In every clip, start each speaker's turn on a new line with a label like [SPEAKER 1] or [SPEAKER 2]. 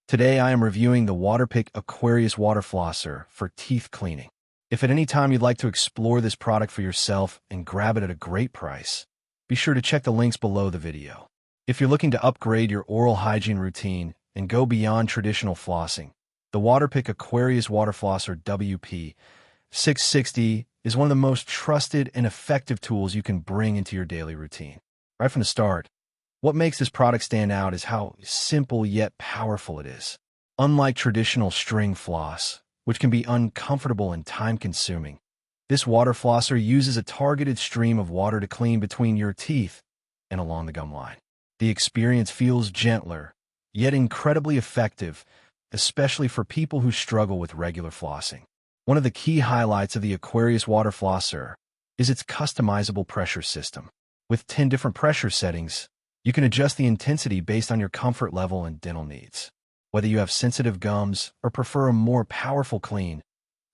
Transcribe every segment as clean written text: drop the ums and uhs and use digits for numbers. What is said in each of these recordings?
[SPEAKER 1] Today I am reviewing the Waterpik Aquarius Water Flosser for teeth cleaning. If at any time you'd like to explore this product for yourself and grab it at a great price, be sure to check the links below the video. If you're looking to upgrade your oral hygiene routine and go beyond traditional flossing, the Waterpik Aquarius Water Flosser WP660 is one of the most trusted and effective tools you can bring into your daily routine. Right from the start, what makes this product stand out is how simple yet powerful it is. Unlike traditional string floss, which can be uncomfortable and time-consuming, this water flosser uses a targeted stream of water to clean between your teeth and along the gum line. The experience feels gentler, yet incredibly effective, especially for people who struggle with regular flossing. One of the key highlights of the Aquarius Water Flosser is its customizable pressure system. With 10 different pressure settings, you can adjust the intensity based on your comfort level and dental needs. Whether you have sensitive gums or prefer a more powerful clean,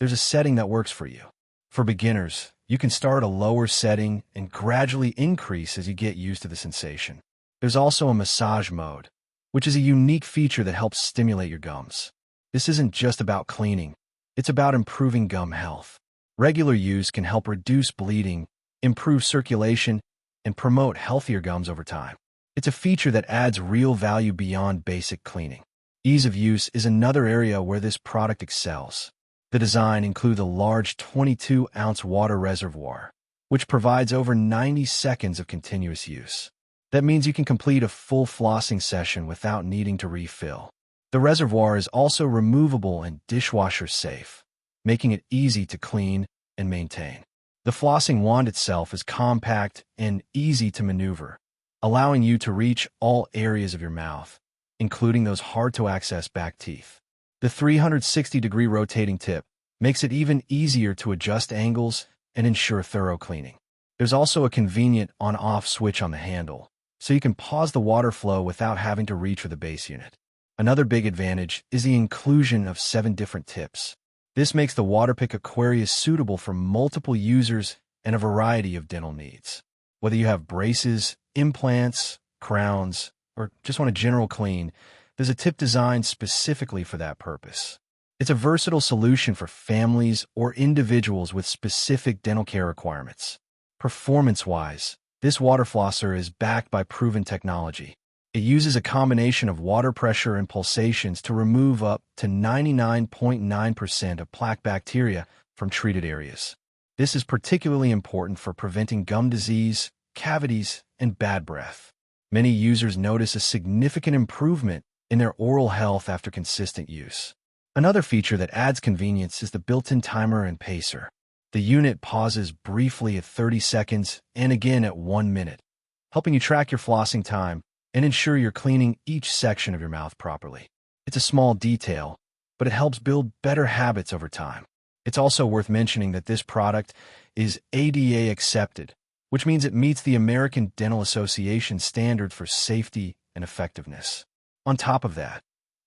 [SPEAKER 1] there's a setting that works for you. For beginners, you can start a lower setting and gradually increase as you get used to the sensation. There's also a massage mode, which is a unique feature that helps stimulate your gums. This isn't just about cleaning, it's about improving gum health. Regular use can help reduce bleeding, improve circulation, and promote healthier gums over time. It's a feature that adds real value beyond basic cleaning. Ease of use is another area where this product excels. The design includes a large 22-ounce water reservoir, which provides over 90 seconds of continuous use. That means you can complete a full flossing session without needing to refill. The reservoir is also removable and dishwasher safe, making it easy to clean and maintain. The flossing wand itself is compact and easy to maneuver, allowing you to reach all areas of your mouth, including those hard-to-access back teeth. The 360-degree rotating tip makes it even easier to adjust angles and ensure thorough cleaning. There's also a convenient on-off switch on the handle, so you can pause the water flow without having to reach for the base unit. Another big advantage is the inclusion of 7 different tips. This makes the Waterpik Aquarius suitable for multiple users and a variety of dental needs. Whether you have braces, implants, crowns, or just want a general clean, there's a tip designed specifically for that purpose. It's a versatile solution for families or individuals with specific dental care requirements. Performance-wise, this water flosser is backed by proven technology. It uses a combination of water pressure and pulsations to remove up to 99.9% of plaque bacteria from treated areas. This is particularly important for preventing gum disease, cavities, and bad breath. Many users notice a significant improvement in their oral health after consistent use. Another feature that adds convenience is the built-in timer and pacer. The unit pauses briefly at 30 seconds and again at 1 minute, helping you track your flossing time and ensure you're cleaning each section of your mouth properly. It's a small detail, but it helps build better habits over time. It's also worth mentioning that this product is ADA accepted, which means it meets the American Dental Association standard for safety and effectiveness. On top of that,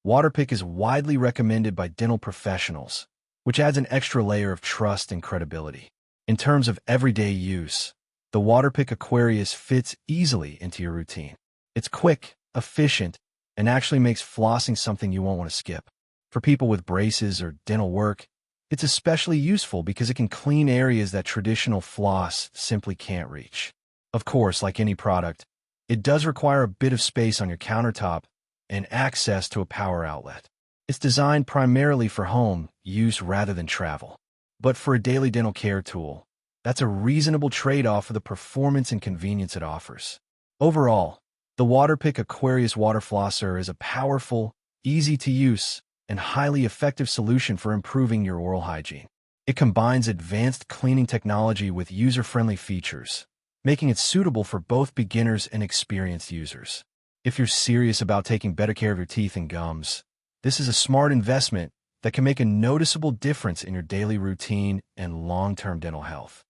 [SPEAKER 1] Waterpik is widely recommended by dental professionals, which adds an extra layer of trust and credibility. In terms of everyday use, the Waterpik Aquarius fits easily into your routine. It's quick, efficient, and actually makes flossing something you won't want to skip. For people with braces or dental work, it's especially useful because it can clean areas that traditional floss simply can't reach. Of course, like any product, it does require a bit of space on your countertop and access to a power outlet. It's designed primarily for home use rather than travel. But for a daily dental care tool, that's a reasonable trade-off for the performance and convenience it offers. Overall, the Waterpik Aquarius Water Flosser is a powerful, easy-to-use, and highly effective solution for improving your oral hygiene. It combines advanced cleaning technology with user-friendly features, making it suitable for both beginners and experienced users. If you're serious about taking better care of your teeth and gums, this is a smart investment that can make a noticeable difference in your daily routine and long-term dental health.